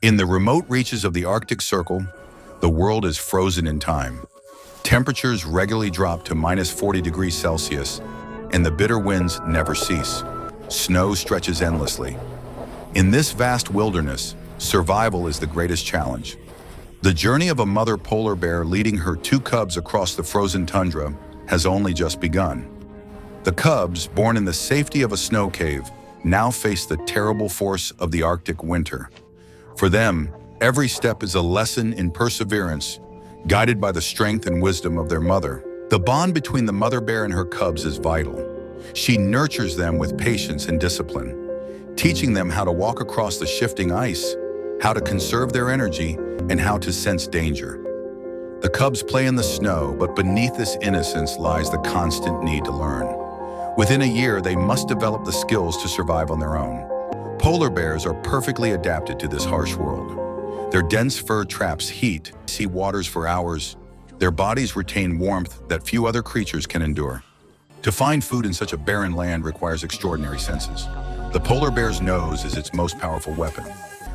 In the remote reaches of the Arctic Circle, the world is frozen in time. Temperatures regularly drop to minus 40 degrees Celsius, and the bitter winds never cease. Snow stretches endlessly. In this vast wilderness, survival is the greatest challenge. The journey of a mother polar bear leading her two cubs across the frozen tundra has only just begun. The cubs, born in the safety of a snow cave, now face the terrible force of the Arctic winter. For them, every step is a lesson in perseverance, guided by the strength and wisdom of their mother. The bond between the mother bear and her cubs is vital. She nurtures them with patience and discipline, teaching them how to walk across the shifting ice, how to conserve their energy, and how to sense danger. The cubs play in the snow, but beneath this innocence lies the constant need to learn. Within a year, they must develop the skills to survive on their own. Polar bears are perfectly adapted to this harsh world. Their dense fur traps heat, sea waters for hours. Their bodies retain warmth that few other creatures can endure. To find food in such a barren land requires extraordinary senses. The polar bear's nose is its most powerful weapon.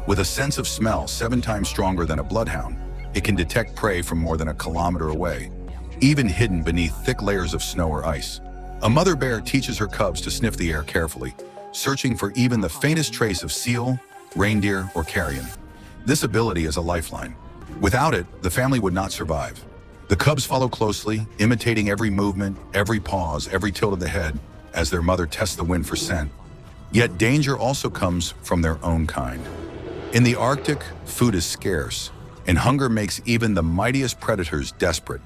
With a sense of smell 7 times stronger than a bloodhound, it can detect prey from more than a kilometer away, even hidden beneath thick layers of snow or ice. A mother bear teaches her cubs to sniff the air carefully, searching for even the faintest trace of seal, reindeer, or carrion. This ability is a lifeline. Without it, the family would not survive. The cubs follow closely, imitating every movement, every pause, every tilt of the head, as their mother tests the wind for scent. Yet danger also comes from their own kind. In the Arctic, food is scarce, and hunger makes even the mightiest predators desperate.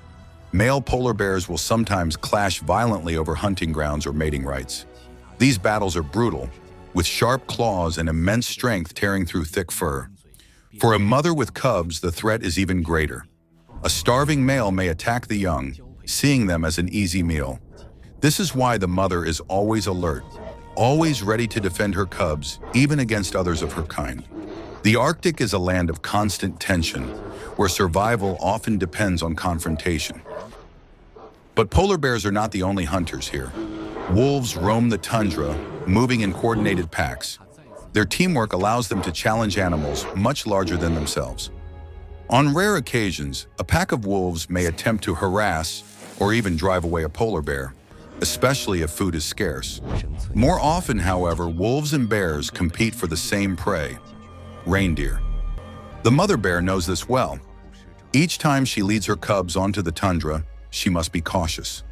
Male polar bears will sometimes clash violently over hunting grounds or mating rights. These battles are brutal, with sharp claws and immense strength tearing through thick fur. For a mother with cubs, the threat is even greater. A starving male may attack the young, seeing them as an easy meal. This is why the mother is always alert, always ready to defend her cubs, even against others of her kind. The Arctic is a land of constant tension, where survival often depends on confrontation. But polar bears are not the only hunters here. Wolves roam the tundra, moving in coordinated packs. Their teamwork allows them to challenge animals much larger than themselves. On rare occasions, a pack of wolves may attempt to harass or even drive away a polar bear, especially if food is scarce. More often, however, wolves and bears compete for the same prey: reindeer. The mother bear knows this well. Each time she leads her cubs onto the tundra, she must be cautious.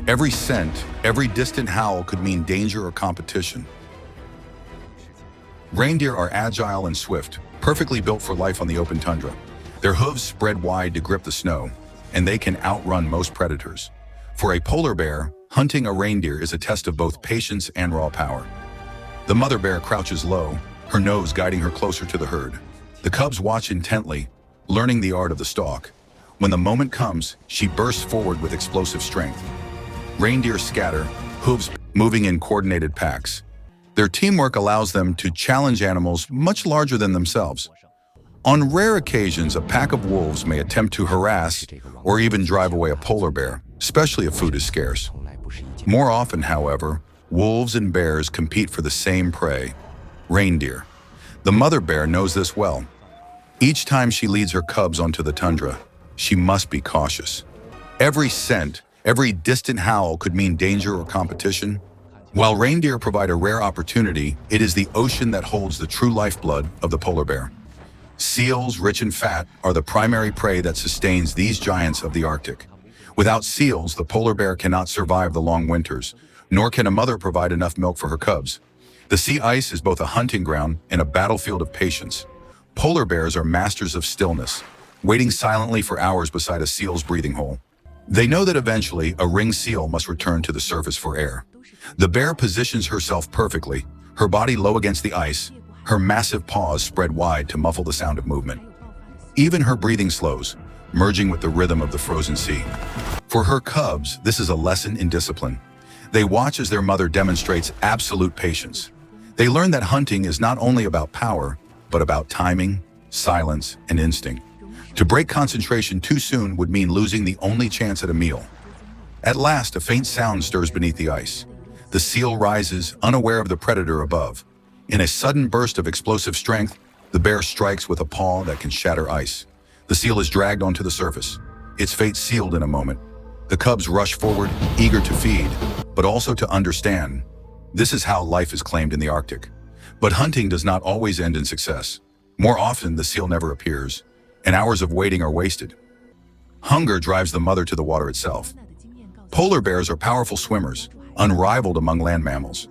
Every scent, every distant howl could mean danger or competition. Reindeer are agile and swift, perfectly built for life on the open tundra. Their hooves spread wide to grip the snow, and they can outrun most predators. For a polar bear, hunting a reindeer is a test of both patience and raw power. The mother bear crouches low, her nose guiding her closer to the herd. The cubs watch intently, learning the art of the stalk. When the moment comes, she bursts forward with explosive strength. Reindeer scatter, hooves moving in coordinated packs. Their teamwork allows them to challenge animals much larger than themselves. On rare occasions, a pack of wolves may attempt to harass or even drive away a polar bear, especially if food is scarce. More often, however, wolves and bears compete for the same prey: reindeer. The mother bear knows this well. Each time she leads her cubs onto the tundra, she must be cautious. Every scent, every distant howl could mean danger or competition. While reindeer provide a rare opportunity, it is the ocean that holds the true lifeblood of the polar bear. Seals, rich in fat, are the primary prey that sustains these giants of the Arctic. Without seals, the polar bear cannot survive the long winters, nor can a mother provide enough milk for her cubs. The sea ice is both a hunting ground and a battlefield of patience. Polar bears are masters of stillness, waiting silently for hours beside a seal's breathing hole. They know that eventually a ringed seal must return to the surface for air. The bear positions herself perfectly, her body low against the ice, her massive paws spread wide to muffle the sound of movement. Even her breathing slows, merging with the rhythm of the frozen sea. For her cubs, this is a lesson in discipline. They watch as their mother demonstrates absolute patience. They learn that hunting is not only about power, but about timing, silence, and instinct. To break concentration too soon would mean losing the only chance at a meal. At last, a faint sound stirs beneath the ice. The seal rises, unaware of the predator above. In a sudden burst of explosive strength, The bear strikes with a paw that can shatter ice. The seal is dragged onto the surface, its fate sealed in a moment. The cubs rush forward, eager to feed, but also to understand. This is how life is claimed in the Arctic. But hunting does not always end in success. More often, the seal never appears, and hours of waiting are wasted. Hunger drives the mother to the water itself. Polar bears are powerful swimmers, unrivaled among land mammals.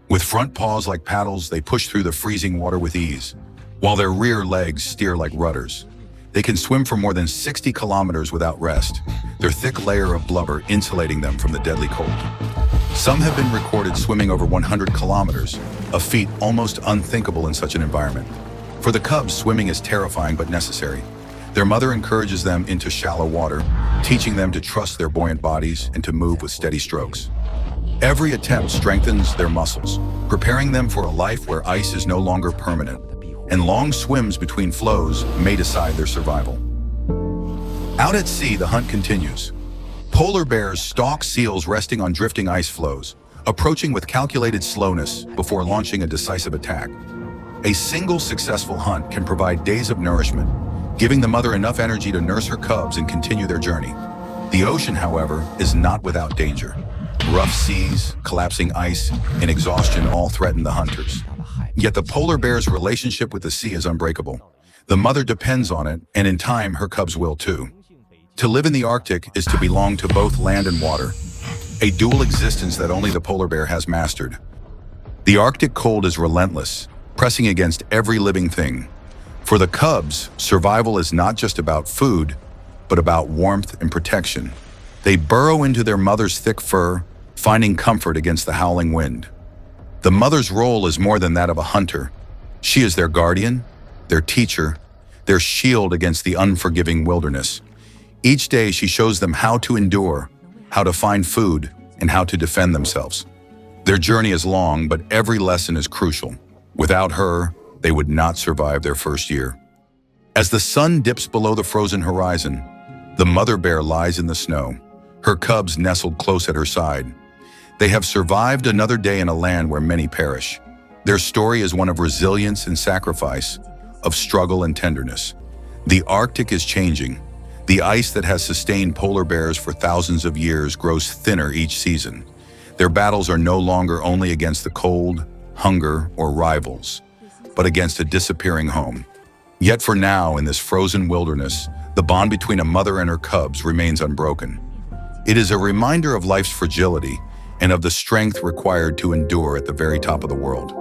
With front paws like paddles, they push through the freezing water with ease, while their rear legs steer like rudders. They can swim for more than 60 kilometers without rest, their thick layer of blubber insulating them from the deadly cold. Some have been recorded swimming over 100 kilometers, a feat almost unthinkable in such an environment. For the cubs, swimming is terrifying but necessary. Their mother encourages them into shallow water, teaching them to trust their buoyant bodies and to move with steady strokes. Every attempt strengthens their muscles, preparing them for a life where ice is no longer permanent, and long swims between flows may decide their survival. Out at sea, the hunt continues. Polar bears stalk seals resting on drifting ice floes, approaching with calculated slowness before launching a decisive attack. A single successful hunt can provide days of nourishment, giving the mother enough energy to nurse her cubs and continue their journey. The ocean, however, is not without danger. Rough seas, collapsing ice, and exhaustion all threaten the hunters. Yet the polar bear's relationship with the sea is unbreakable. The mother depends on it, and in time, her cubs will too. To live in the Arctic is to belong to both land and water, a dual existence that only the polar bear has mastered. The Arctic cold is relentless, pressing against every living thing. For the cubs, survival is not just about food, but about warmth and protection. They burrow into their mother's thick fur, finding comfort against the howling wind. The mother's role is more than that of a hunter. She is their guardian, their teacher, their shield against the unforgiving wilderness. Each day she shows them how to endure, how to find food, and how to defend themselves. Their journey is long, but every lesson is crucial. Without her, they would not survive their first year. As the sun dips below the frozen horizon, the mother bear lies in the snow, her cubs nestled close at her side. They have survived another day in a land where many perish. Their story is one of resilience and sacrifice, of struggle and tenderness. The Arctic is changing. The ice that has sustained polar bears for thousands of years grows thinner each season. Their battles are no longer only against the cold, hunger, or rivals, but against a disappearing home. Yet for now, in this frozen wilderness, the bond between a mother and her cubs remains unbroken. It is a reminder of life's fragility and of the strength required to endure at the very top of the world.